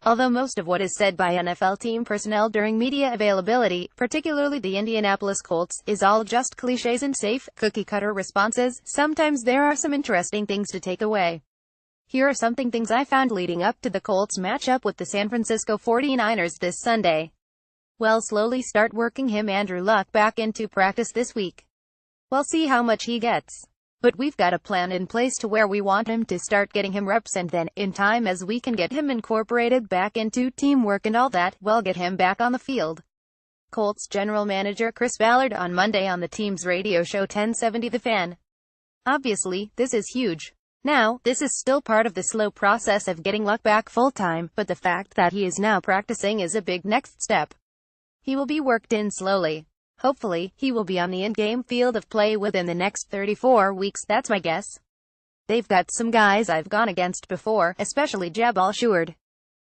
Although most of what is said by NFL team personnel during media availability, particularly the Indianapolis Colts, is all just cliches and safe, cookie-cutter responses, sometimes there are some interesting things to take away. Here are some things I found leading up to the Colts matchup with the San Francisco 49ers this Sunday. Well, slowly start working him Andrew Luck back into practice this week. We'll see how much he gets. But we've got a plan in place to where we want him to start getting him reps, and then, in time as we can get him incorporated back into teamwork and all that, we'll get him back on the field. Colts general manager Chris Ballard on Monday on the team's radio show 1070 The Fan. Obviously, this is huge. Now, this is still part of the slow process of getting Luck back full-time, but the fact that he is now practicing is a big next step. He will be worked in slowly. Hopefully, he will be on the in-game field of play within the next 34 weeks, that's my guess. They've got some guys I've gone against before, especially Jabal Sheward.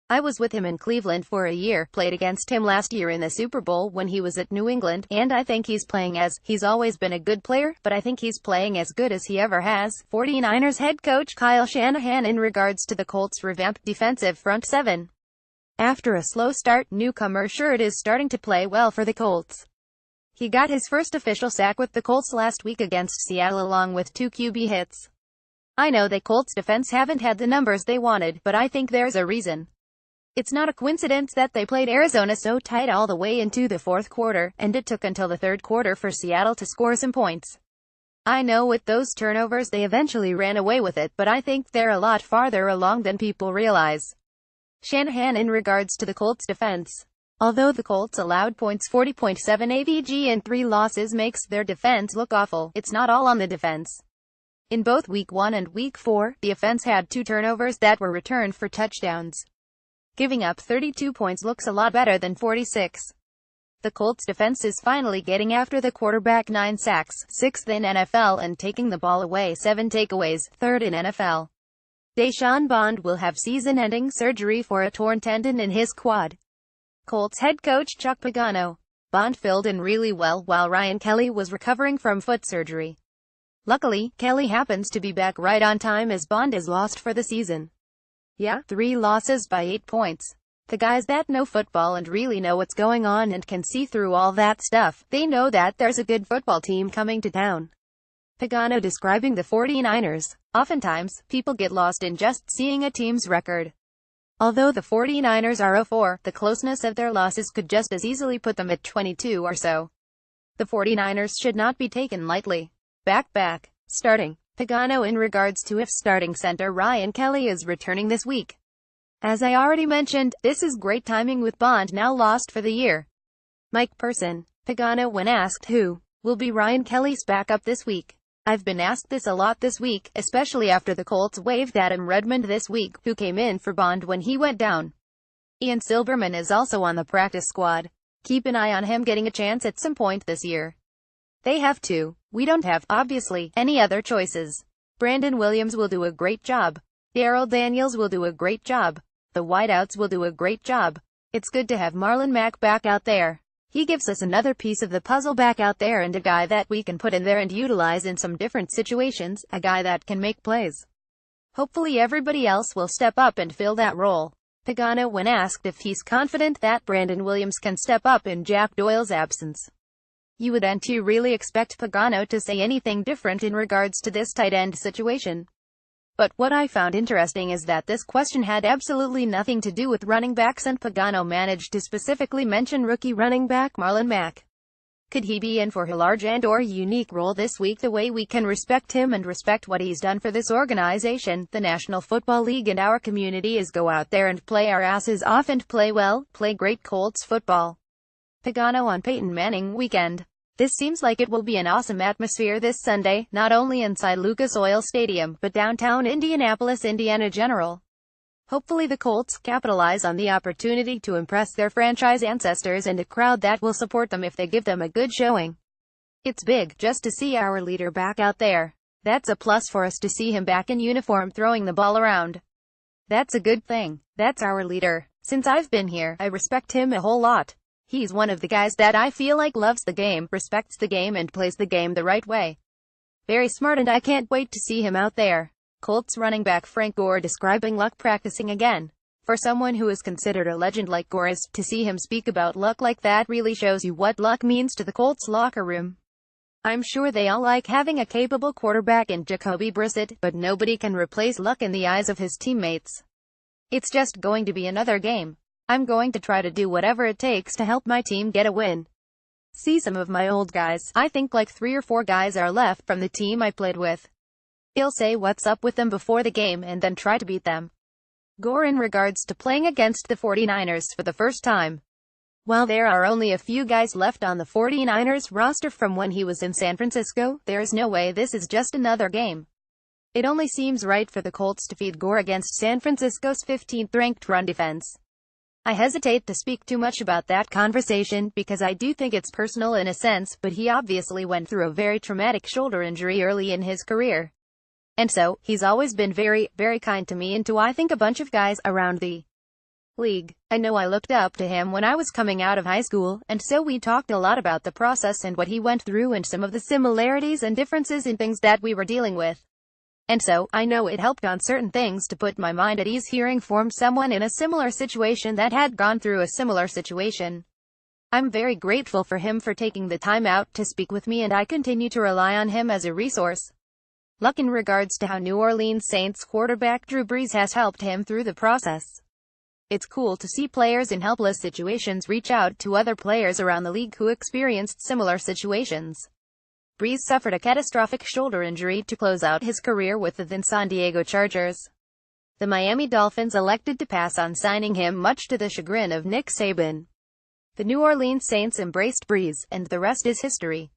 I was with him in Cleveland for a year, played against him last year in the Super Bowl when he was at New England, and I think he's always been a good player, but I think he's playing as good as he ever has. 49ers head coach Kyle Shanahan in regards to the Colts' revamped defensive front seven. After a slow start, newcomer Sheward is starting to play well for the Colts. He got his first official sack with the Colts last week against Seattle along with 2 QB hits. I know the Colts defense haven't had the numbers they wanted, but I think there's a reason. It's not a coincidence that they played Arizona so tight all the way into the fourth quarter, and it took until the third quarter for Seattle to score some points. I know with those turnovers they eventually ran away with it, but I think they're a lot farther along than people realize. Shanahan in regards to the Colts defense. Although the Colts allowed points 40.7 AVG in 3 losses makes their defense look awful, it's not all on the defense. In both Week 1 and Week 4, the offense had 2 turnovers that were returned for touchdowns. Giving up 32 points looks a lot better than 46. The Colts defense is finally getting after the quarterback, 9 sacks, 6th in NFL, and taking the ball away 7 takeaways, 3rd in NFL. Deshaun Bond will have season-ending surgery for a torn tendon in his quad. Colts head coach Chuck Pagano. Bond filled in really well while Ryan Kelly was recovering from foot surgery. Luckily, Kelly happens to be back right on time as Bond is lost for the season. Yeah, 3 losses by 8 points. The guys that know football and really know what's going on and can see through all that stuff, they know that there's a good football team coming to town. Pagano describing the 49ers. Oftentimes, people get lost in just seeing a team's record. Although the 49ers are 0-4, the closeness of their losses could just as easily put them at 22 or so. The 49ers should not be taken lightly. Back. Starting. Pagano in regards to if starting center Ryan Kelly is returning this week. As I already mentioned, this is great timing with Bond now lost for the year. Mike Person. Pagano when asked who will be Ryan Kelly's backup this week. I've been asked this a lot this week, especially after the Colts waived Adam Redmond this week, who came in for Bond when he went down. Ian Silberman is also on the practice squad. Keep an eye on him getting a chance at some point this year. They have to. We don't have, obviously, any other choices. Brandon Williams will do a great job. Darrell Daniels will do a great job. The wideouts will do a great job. It's good to have Marlon Mack back out there. He gives us another piece of the puzzle back out there and a guy that we can put in there and utilize in some different situations, a guy that can make plays. Hopefully everybody else will step up and fill that role. Pagano when asked if he's confident that Brandon Williams can step up in Jack Doyle's absence. You wouldn't really expect Pagano to say anything different in regards to this tight end situation. But what I found interesting is that this question had absolutely nothing to do with running backs, and Pagano managed to specifically mention rookie running back Marlon Mack. Could he be in for a large and/or unique role this week the way we can respect him and respect what he's done for this organization, the National Football League, and our community is go out there and play our asses off and play well, play great Colts football. Pagano on Peyton Manning weekend. This seems like it will be an awesome atmosphere this Sunday, not only inside Lucas Oil Stadium, but downtown Indianapolis, Indiana General. Hopefully the Colts capitalize on the opportunity to impress their franchise ancestors and a crowd that will support them if they give them a good showing. It's big, just to see our leader back out there. That's a plus for us to see him back in uniform throwing the ball around. That's a good thing. That's our leader. Since I've been here, I respect him a whole lot. He's one of the guys that I feel like loves the game, respects the game, and plays the game the right way. Very smart, and I can't wait to see him out there. Colts running back Frank Gore describing Luck practicing again. For someone who is considered a legend like Gore is, to see him speak about Luck like that really shows you what Luck means to the Colts locker room. I'm sure they all like having a capable quarterback in Jacoby Brissett, but nobody can replace Luck in the eyes of his teammates. It's just going to be another game. I'm going to try to do whatever it takes to help my team get a win. See some of my old guys. I think like 3 or 4 guys are left from the team I played with. He'll say what's up with them before the game and then try to beat them. Gore in regards to playing against the 49ers for the first time. While there are only a few guys left on the 49ers roster from when he was in San Francisco, there is no way this is just another game. It only seems right for the Colts to feed Gore against San Francisco's 15th-ranked run defense. I hesitate to speak too much about that conversation because I do think it's personal in a sense, but he obviously went through a very traumatic shoulder injury early in his career. And so, he's always been very, very kind to me and to I think a bunch of guys around the league. I know I looked up to him when I was coming out of high school, and so we talked a lot about the process and what he went through and some of the similarities and differences in things that we were dealing with. And so, I know it helped on certain things to put my mind at ease hearing from someone in a similar situation that had gone through a similar situation. I'm very grateful for him for taking the time out to speak with me, and I continue to rely on him as a resource. Luck in regards to how New Orleans Saints quarterback Drew Brees has helped him through the process. It's cool to see players in helpless situations reach out to other players around the league who experienced similar situations. Brees suffered a catastrophic shoulder injury to close out his career with the then San Diego Chargers. The Miami Dolphins elected to pass on signing him, much to the chagrin of Nick Saban. The New Orleans Saints embraced Brees, and the rest is history.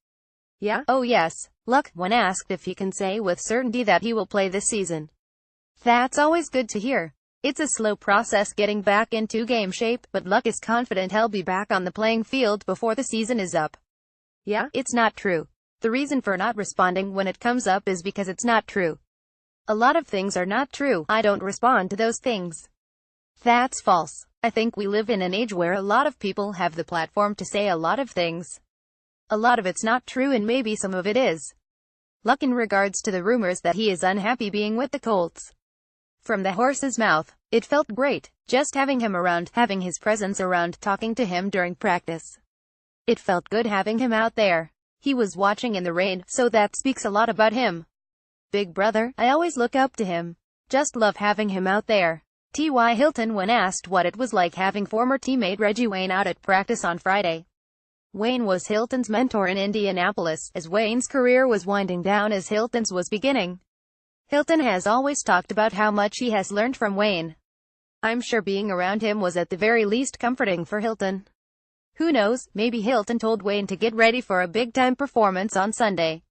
Yeah? Oh yes. Luck, when asked if he can say with certainty that he will play this season. That's always good to hear. It's a slow process getting back into game shape, but Luck is confident he'll be back on the playing field before the season is up. Yeah? It's not true. The reason for not responding when it comes up is because it's not true. A lot of things are not true. I don't respond to those things. That's false. I think we live in an age where a lot of people have the platform to say a lot of things. A lot of it's not true and maybe some of it is. Luck in regards to the rumors that he is unhappy being with the Colts. From the horse's mouth. It felt great, just having him around, having his presence around, talking to him during practice. It felt good having him out there. He was watching in the rain, so that speaks a lot about him. Big brother, I always look up to him. Just love having him out there. T.Y. Hilton when asked what it was like having former teammate Reggie Wayne out at practice on Friday. Wayne was Hilton's mentor in Indianapolis, as Wayne's career was winding down as Hilton's was beginning. Hilton has always talked about how much he has learned from Wayne. I'm sure being around him was at the very least comforting for Hilton. Who knows, maybe Hilton told Wayne to get ready for a big-time performance on Sunday.